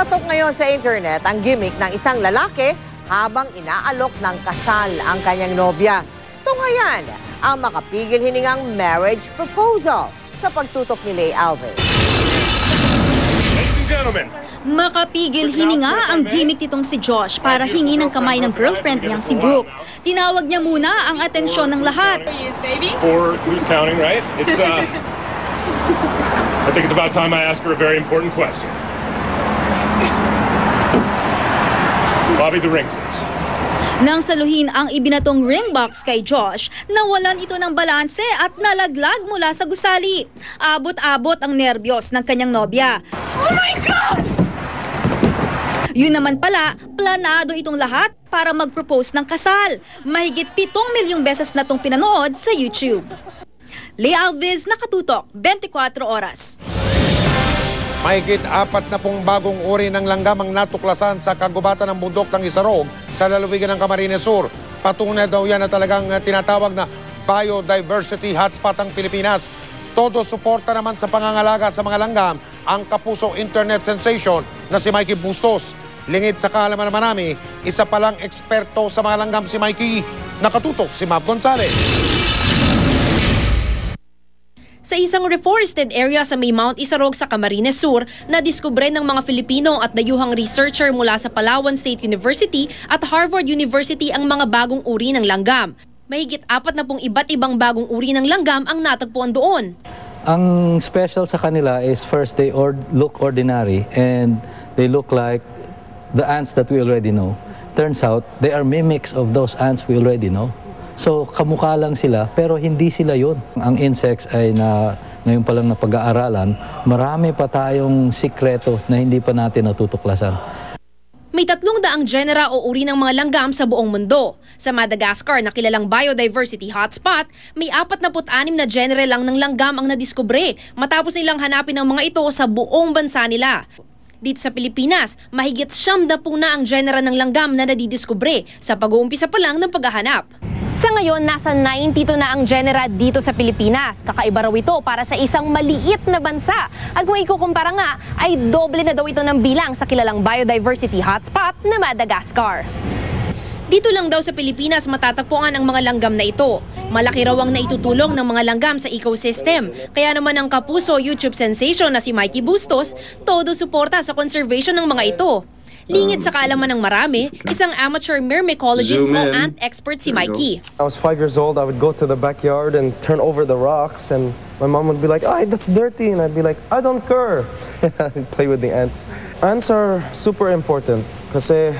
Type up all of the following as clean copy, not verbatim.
Patok ngayon sa internet ang gimmick ng isang lalaki habang inaalok ng kasal ang kanyang nobya. Tungayan ang makapigil hiningang marriage proposal sa pagtutok ni Leigh Alves. Ladies and gentlemen, Makapigil hininga ang gimmick nitong si Josh para hingi ng kamay ng girlfriend niyang si Brooke. Tinawag niya muna ang atensyon ng lahat. for who's counting, right? It's I think it's about time I ask her a very important question. Bobby, the ring, please. Nang saluhin ang ibinatong ring box kay Josh, nawalan ito ng balanse at nalaglag mula sa gusali. Abot-abot ang nerbiyos ng kanyang nobya. Oh my God! Yun naman pala, planado itong lahat para mag-propose ng kasal. Mahigit 7 milyong beses na itong pinanood sa YouTube. Leigh Alves, Nakatutok, 24 Oras. Mahigit 40 bagong uri ng langgam ang natuklasan sa kagubatan ng bundok ng Isarog sa lalawigan ng Camarines Sur. Patunay daw yan na talagang tinatawag na biodiversity hotspot ang Pilipinas. Todo suporta naman sa pangangalaga sa mga langgam ang kapuso internet sensation na si Mikey Bustos. Lingid sa kaalaman naman namin, isa palang eksperto sa mga langgam si Mikey. Nakatutok si Mav Gonzalez. Sa isang reforested area sa may Mount Isarog sa Camarines Sur, nadiskubre ng mga Filipino at dayuhang researcher mula sa Palawan State University at Harvard University ang mga bagong uri ng langgam. Mahigit 40 iba't ibang bagong uri ng langgam ang natagpuan doon. Ang special sa kanila is first they look ordinary and they look like the ants that we already know. Turns out they are mimics of those ants we already know. So kamukha lang sila pero hindi sila yun. Ang insects ay ngayon pa lang na pag-aaralan, marami pa tayong sikreto na hindi pa natin natutuklasan. May 300 genera o uri ng mga langgam sa buong mundo. Sa Madagascar na kilalang biodiversity hotspot, may 46 na genre lang ng langgam ang nadiskubre matapos nilang hanapin ang mga ito sa buong bansa nila. Dito sa Pilipinas, mahigit 70 na ang genera ng langgam na nadidiskubre sa pag-uumpisa pa lang ng paghahanap. Sa ngayon, nasa 92 na ang genera dito sa Pilipinas. Kakaiba raw ito para sa isang maliit na bansa. At kung ikukumpara nga, ay doble na daw ito ng bilang sa kilalang biodiversity hotspot na Madagascar. Dito lang daw sa Pilipinas matatagpuan ang mga langgam na ito. Malaki raw ang naitutulong ng mga langgam sa ecosystem. Kaya naman ang kapuso YouTube sensation na si Mikey Bustos, todo suporta sa conservation ng mga ito. Lingid sa kaalaman ng marami, isang amateur myrmecologist o ant expert si Mikey. I was 5 years old, I would go to the backyard and turn over the rocks and my mom would be like, "Ay, that's dirty." And I'd be like, "I don't care." I'd play with the ants. Ants are super important kasi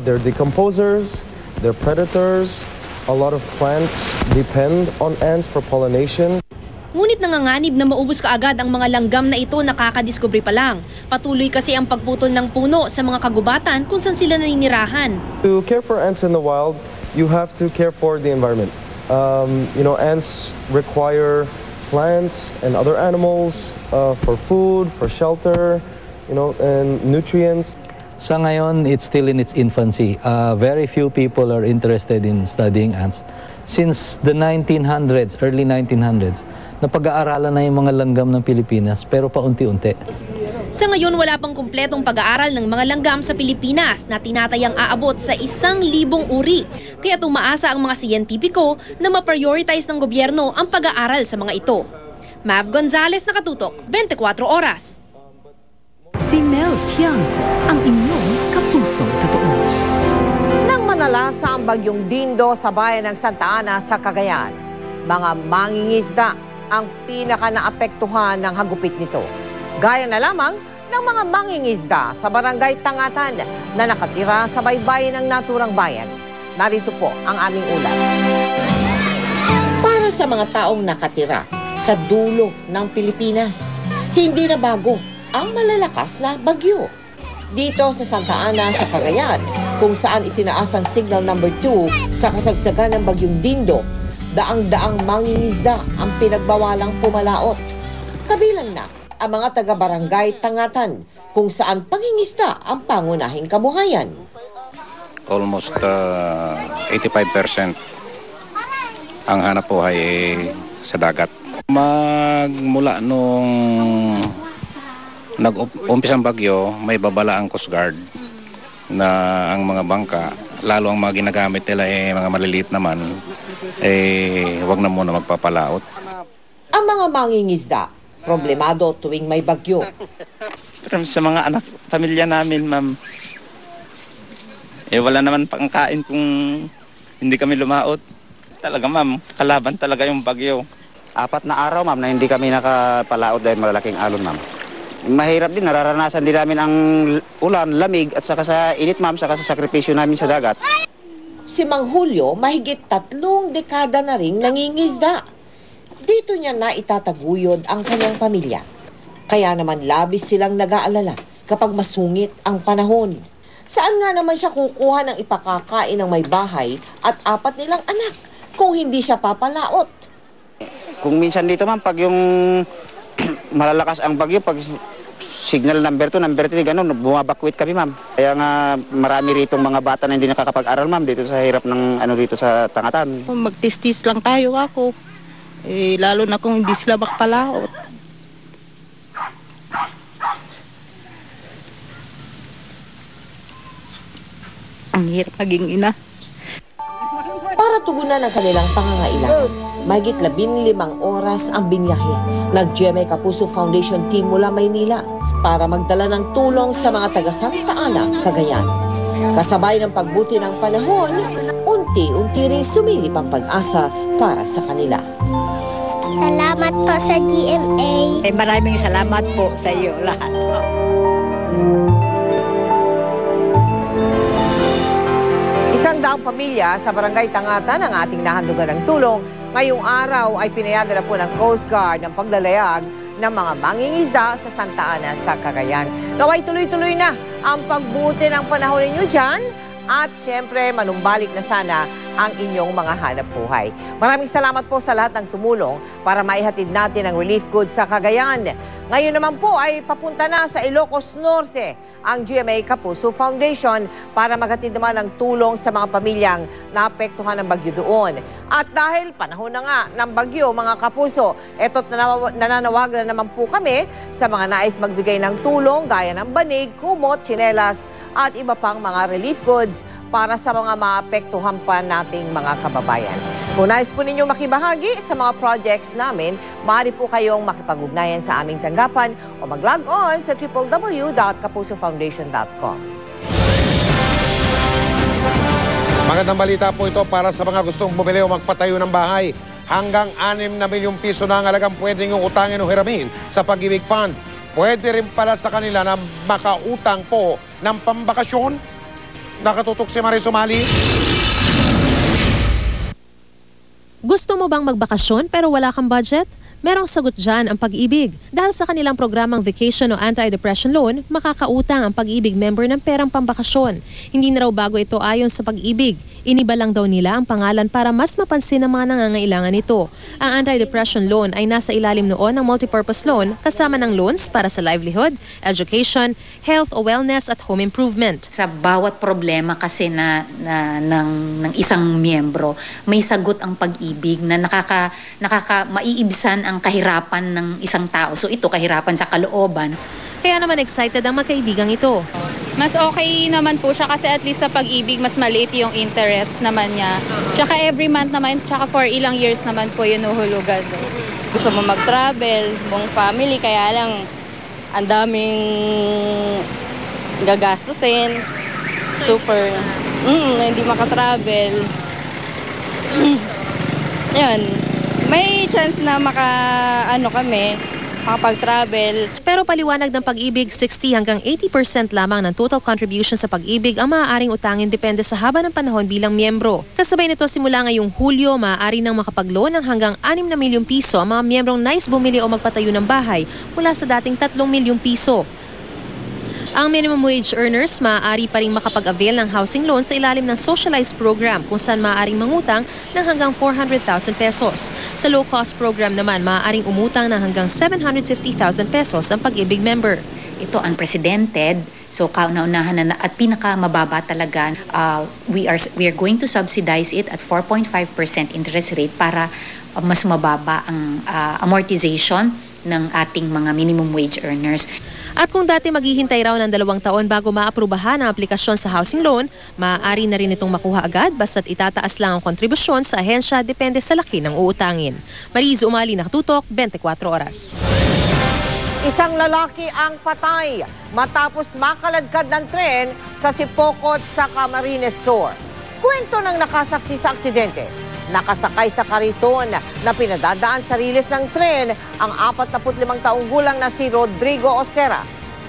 they're decomposers, they're predators. A lot of plants depend on ants for pollination. Ngunit nanganganib na maubos kaagad ang mga langgam na ito nakakadiskubre pa lang. Patuloy kasi ang pagputol ng puno sa mga kagubatan kung saan sila naninirahan. To care for ants in the wild, you have to care for the environment. Ants require plants and other animals for food, for shelter, and nutrients. Sa ngayon, it's still in its infancy. Very few people are interested in studying ants. Since the 1900s, early 1900s, napag-aaralan na yung mga langgam ng Pilipinas pero paunti-unti. Sa ngayon, wala pang kumpletong pag-aaral ng mga langgam sa Pilipinas na tinatayang aabot sa 1,000 uri. Kaya tumaasa ang mga siyentipiko na ma-prioritize ng gobyerno ang pag-aaral sa mga ito. Mav Gonzalez, Nakatutok, 24 Oras. Si Mel Tiangco, ang inyong kapusong totoo. Nang manalasa ang bagyong Dindo sa bayan ng Santa Ana sa Cagayan, mga mangingisda ang pinaka-naapektuhan ng hagupit nito. Gaya na lamang ng mga mangingisda sa barangay Tangatan na nakatira sa baybayin ng naturang bayan. Narito po ang aming ulat. Para sa mga taong nakatira sa dulo ng Pilipinas, hindi na bago ang malalakas na bagyo. Dito sa Santa Ana sa Cagayan, kung saan itinaas ang signal number 2 sa kasagsagan ng bagyong Dindo, daang-daang mangingisda ang pinagbawalang pumalaot. Kabilang na ang mga taga-barangay Tangatan, kung saan pangingisda ang pangunahing kabuhayan. Almost 85% ang hanap buhay sa dagat. Magmula nung nag-umpisang bagyo, may babala ang Coast Guard na ang mga bangka, lalo ang mga ginagamit nila mga maliliit naman, wag na muna magpapalaot. Ang mga mangingisda, problemado tuwing may bagyo. Pero sa mga anak, pamilya namin, ma'am, wala naman pangkain kung hindi kami lumaot. Talaga, ma'am, kalaban talaga yung bagyo. 4 na araw, ma'am, na hindi kami nakapalaot dahil malalaking alon, ma'am. Mahirap din, nararanasan din namin ang ulan, lamig, at saka sa init, ma'am, saka sa sakripisyo namin sa dagat. Si Mang Julio, mahigit 3 dekada na ring nangingisda. Dito niya na itataguyod ang kanyang pamilya. Kaya naman labis silang nag-aalala kapag masungit ang panahon. Saan nga naman siya kukuha ng ipakakain ng may bahay at 4 nilang anak kung hindi siya papalaot? Kung minsan dito, ma'am, pag yung malalakas ang bagyo, pag signal number 2, number 3, gano'n, bumabakwit kami, ma'am. Kaya nga marami rito mga bata na hindi nakakapag-aral, ma'am, dito sa hirap ng dito sa Tangatan. Magtistis lang tayo ako. Lalo na kung hindi sila makapalaot. Ang hirap maging ina. Para tugunan ang kanilang pangangailangan, mahigit 15 oras ang binyahe ng GMA Kapuso Foundation Team mula Maynila para magdala ng tulong sa mga taga Santa Ana, Cagayan. Kasabay ng pagbuti ng panahon, unti-unti ring sumilip ang pag-asa para sa kanila. Salamat po sa GMA. Maraming salamat po sa iyo lahat. Isang daang pamilya sa Barangay Tangatan ang ating nahandugan ng tulong. Ngayong araw ay pinayagan na po ng Coast Guard ng paglalayag ng mga mangingisda sa Santa Ana sa Cagayan. Naway tuloy-tuloy na ang pagbuti ng panahon ninyo dyan at syempre manumbalik na sana ang inyong mga hanap buhay. Maraming salamat po sa lahat ng tumulong para maihatid natin ang relief goods sa Cagayan. Ngayon naman po ay papunta na sa Ilocos Norte ang GMA Kapuso Foundation para maghatid naman ng tulong sa mga pamilyang naapektuhan ng bagyo doon. At dahil panahon na nga ng bagyo, mga kapuso, eto't nananawag na naman po kami sa mga nais magbigay ng tulong gaya ng banig, kumot, tsinelas at iba pang mga relief goods para sa mga maapektuhan pa nating mga kababayan. Kung nais po ninyong makibahagi sa mga projects namin, maaari po kayong makipag-ugnayan sa aming tanggapan o mag-log on sa www.kapusofoundation.com. Magandang balita po ito para sa mga gustong bumili o magpatayo ng bahay. Hanggang 6 na milyong piso na ang halagang pwede niyong utangin o hiramin sa Pag-ibig Fund. Pwede rin pala sa kanila na makautang po ng pambakasyon. Nakatutok si Marie Sumali. Gusto mo bang magbakasyon pero wala kang budget? Merong sagot dyan ang Pag-ibig. Dahil sa kanilang programang Vacation o Anti-Depression Loan, makakautang ang Pag-ibig member ng perang pambakasyon. Hindi na raw bago ito ayon sa Pag-ibig. Iniba lang daw nila ang pangalan para mas mapansin ng mga nangangailangan nito. Ang Anti-Depression Loan ay nasa ilalim noon ng Multipurpose Loan kasama ng loans para sa livelihood, education, health o wellness at home improvement. Sa bawat problema kasi ng isang miyembro, may sagot ang Pag-ibig na maiibsan ang kahirapan ng isang tao. So ito, kahirapan sa kalooban. Kaya naman excited ang magkaibigang ito. Mas okay naman po siya kasi at least sa Pag-ibig mas maliit yung interest naman niya. Tsaka every month naman, tsaka for ilang years naman po yun uhulugan. Gusto mo mag-travel, buong family, kaya lang ang daming gagastusin. Super. Hindi makatravel. Yan. May chance na makapag-travel. Pero paliwanag ng Pag-ibig, 60 hanggang 80% lamang ng total contribution sa Pag-ibig ang maaaring utangin depende sa haba ng panahon bilang miyembro. Kasabay nito simula ngayong Hulyo, maaari nang makapag-loan ng hanggang 6 na milyong piso ang mga miyembrong nais bumili o magpatayo ng bahay mula sa dating 3 milyong piso. Ang minimum wage earners maaari pa rin makapag-avail ng housing loan sa ilalim ng socialized program kung saan maaaring mangutang ng hanggang 400,000 pesos. Sa low-cost program naman, maaaring umutang ng hanggang 750,000 pesos ang Pag-ibig member. Ito unprecedented. So kauna-unahan na at pinakamababa talaga, we are going to subsidize it at 4.5% interest rate para mas mababa ang amortization ng ating mga minimum wage earners. At kung dati maghihintay raw ng 2 taon bago maaprubahan ang aplikasyon sa housing loan, maaari na rin itong makuha agad basta't itataas lang ang kontribusyon sa ahensya depende sa laki ng uutangin. Mariz Umali, Nakatutok, 24 Oras. Isang lalaki ang patay matapos makaladkad ng tren sa Sipokot sa Camarines Sur. Kwento ng nakasaksi sa aksidente. Nakasakay sa kariton na pinadadaan sa riles ng tren ang 45 taong gulang na si Rodrigo Osera.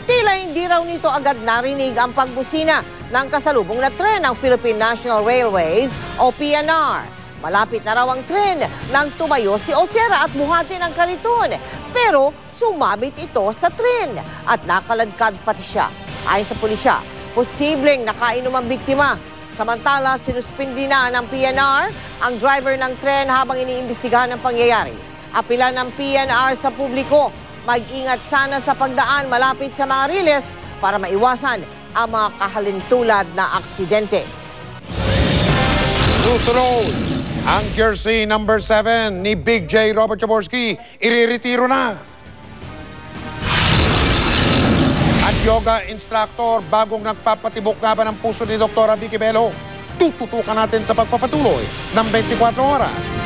Tila hindi raw nito agad narinig ang pagbusina ng kasalubong na tren ng Philippine National Railways o PNR. Malapit na raw ang tren nang tumayo si Osera at buhatin ang kariton. Pero sumabit ito sa tren at nakaladkad pati siya. Ayon sa pulisya, posibleng nakainom ang biktima. Samantala, sinuspindi na ng PNR ang driver ng tren habang iniimbestigahan ang pangyayari. Apila ng PNR sa publiko, mag-ingat sana sa pagdaan malapit sa mga riles para maiwasan ang mga kahalintulad na aksidente. Susunod, ang jersey number 7 ni Big J Robert Jaworski, iriretiro na. At yoga instructor, bagong nagpapatibok nga ba ng puso ni Dr. Vicky Belo, tututukan natin sa pagpapatuloy ng 24 Oras.